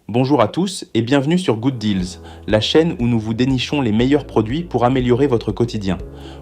Bonjour à tous et bienvenue sur Good Deals, la chaîne où nous vous dénichons les meilleurs produits pour améliorer votre quotidien.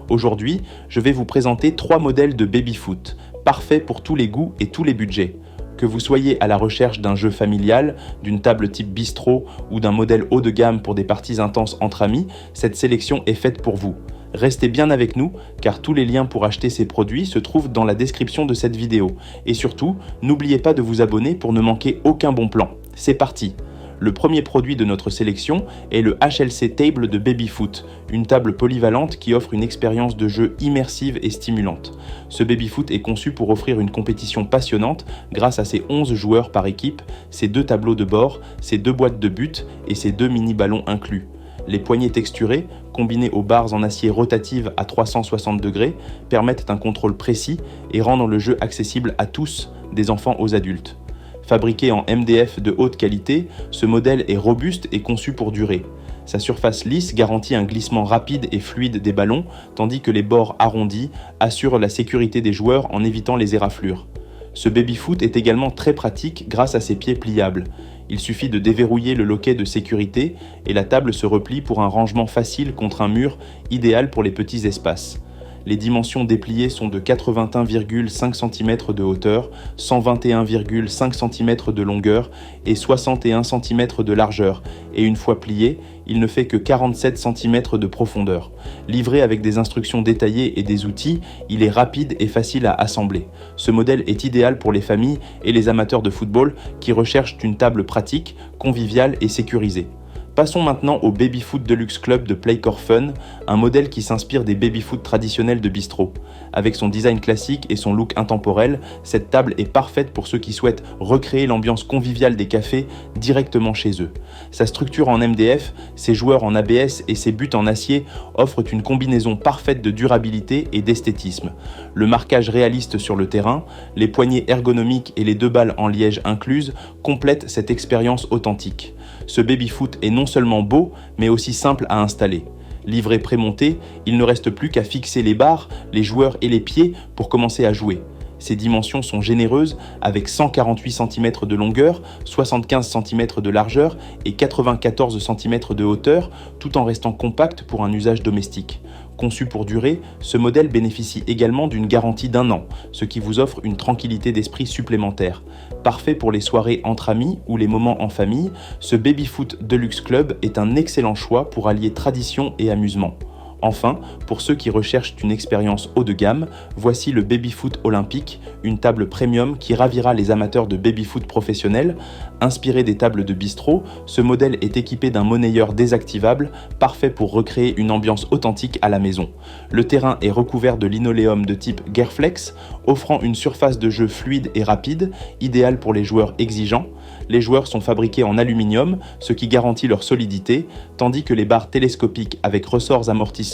Aujourd'hui, je vais vous présenter 3 modèles de baby-foot, parfaits pour tous les goûts et tous les budgets. Que vous soyez à la recherche d'un jeu familial, d'une table type bistrot ou d'un modèle haut de gamme pour des parties intenses entre amis, cette sélection est faite pour vous. Restez bien avec nous car tous les liens pour acheter ces produits se trouvent dans la description de cette vidéo. Et surtout, n'oubliez pas de vous abonner pour ne manquer aucun bon plan. C'est parti! Le premier produit de notre sélection est le HLC Table de Babyfoot, une table polyvalente qui offre une expérience de jeu immersive et stimulante. Ce babyfoot est conçu pour offrir une compétition passionnante grâce à ses 11 joueurs par équipe, ses 2 tableaux de bord, ses 2 boîtes de but et ses 2 mini-ballons inclus. Les poignées texturées, combinées aux barres en acier rotatives à 360 degrés, permettent un contrôle précis et rendent le jeu accessible à tous, des enfants aux adultes. Fabriqué en MDF de haute qualité, ce modèle est robuste et conçu pour durer. Sa surface lisse garantit un glissement rapide et fluide des ballons, tandis que les bords arrondis assurent la sécurité des joueurs en évitant les éraflures. Ce babyfoot est également très pratique grâce à ses pieds pliables. Il suffit de déverrouiller le loquet de sécurité et la table se replie pour un rangement facile contre un mur, idéal pour les petits espaces. Les dimensions dépliées sont de 81,5 cm de hauteur, 121,5 cm de longueur et 61 cm de largeur, et une fois plié, il ne fait que 47 cm de profondeur. Livré avec des instructions détaillées et des outils, il est rapide et facile à assembler. Ce modèle est idéal pour les familles et les amateurs de football qui recherchent une table pratique, conviviale et sécurisée. Passons maintenant au Babyfoot Deluxe Club de Playcore Fun, un modèle qui s'inspire des babyfoot traditionnels de bistrot. Avec son design classique et son look intemporel, cette table est parfaite pour ceux qui souhaitent recréer l'ambiance conviviale des cafés directement chez eux. Sa structure en MDF, ses joueurs en ABS et ses buts en acier offrent une combinaison parfaite de durabilité et d'esthétisme. Le marquage réaliste sur le terrain, les poignées ergonomiques et les 2 balles en liège incluses complètent cette expérience authentique. Ce babyfoot est non seulement beau, mais aussi simple à installer. Livré prémonté, il ne reste plus qu'à fixer les barres, les joueurs et les pieds pour commencer à jouer. Ses dimensions sont généreuses avec 148 cm de longueur, 75 cm de largeur et 94 cm de hauteur, tout en restant compact pour un usage domestique. Conçu pour durer, ce modèle bénéficie également d'une garantie d'1 an, ce qui vous offre une tranquillité d'esprit supplémentaire. Parfait pour les soirées entre amis ou les moments en famille, ce Babyfoot Deluxe Club est un excellent choix pour allier tradition et amusement. Enfin, pour ceux qui recherchent une expérience haut de gamme, voici le Babyfoot Olympique, une table premium qui ravira les amateurs de babyfoot professionnels. Inspiré des tables de bistrot, ce modèle est équipé d'un monnayeur désactivable, parfait pour recréer une ambiance authentique à la maison. Le terrain est recouvert de linoléum de type Gerflex, offrant une surface de jeu fluide et rapide, idéale pour les joueurs exigeants. Les joueurs sont fabriqués en aluminium, ce qui garantit leur solidité, tandis que les barres télescopiques avec ressorts amortisseurs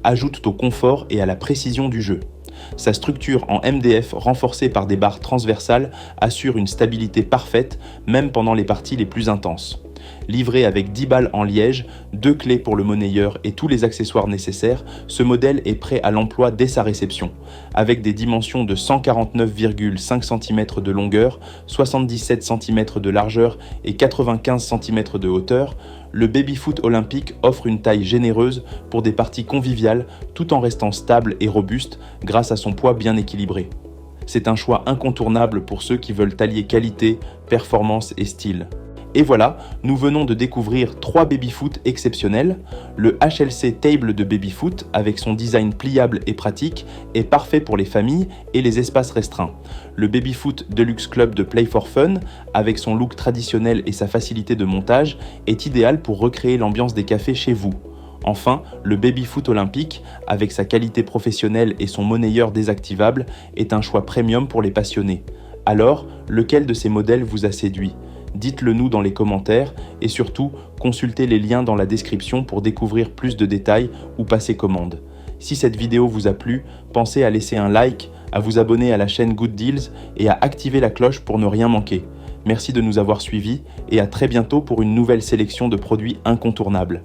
ajoutent au confort et à la précision du jeu. Sa structure en MDF renforcée par des barres transversales assure une stabilité parfaite, même pendant les parties les plus intenses. Livré avec 10 balles en liège, 2 clés pour le monnayeur et tous les accessoires nécessaires, ce modèle est prêt à l'emploi dès sa réception. Avec des dimensions de 149,5 cm de longueur, 77 cm de largeur et 95 cm de hauteur, le Babyfoot Olympique offre une taille généreuse pour des parties conviviales tout en restant stable et robuste grâce à son poids bien équilibré. C'est un choix incontournable pour ceux qui veulent allier qualité, performance et style. Et voilà, nous venons de découvrir 3 babyfoot exceptionnels. Le HLC Table de Babyfoot, avec son design pliable et pratique, est parfait pour les familles et les espaces restreints. Le Babyfoot Deluxe Club de Playcore Fun, avec son look traditionnel et sa facilité de montage, est idéal pour recréer l'ambiance des cafés chez vous. Enfin, le Babyfoot Olympique, avec sa qualité professionnelle et son monnayeur désactivable, est un choix premium pour les passionnés. Alors, lequel de ces modèles vous a séduit ? Dites-le nous dans les commentaires et surtout, consultez les liens dans la description pour découvrir plus de détails ou passer commande. Si cette vidéo vous a plu, pensez à laisser un like, à vous abonner à la chaîne Good Deals et à activer la cloche pour ne rien manquer. Merci de nous avoir suivis et à très bientôt pour une nouvelle sélection de produits incontournables.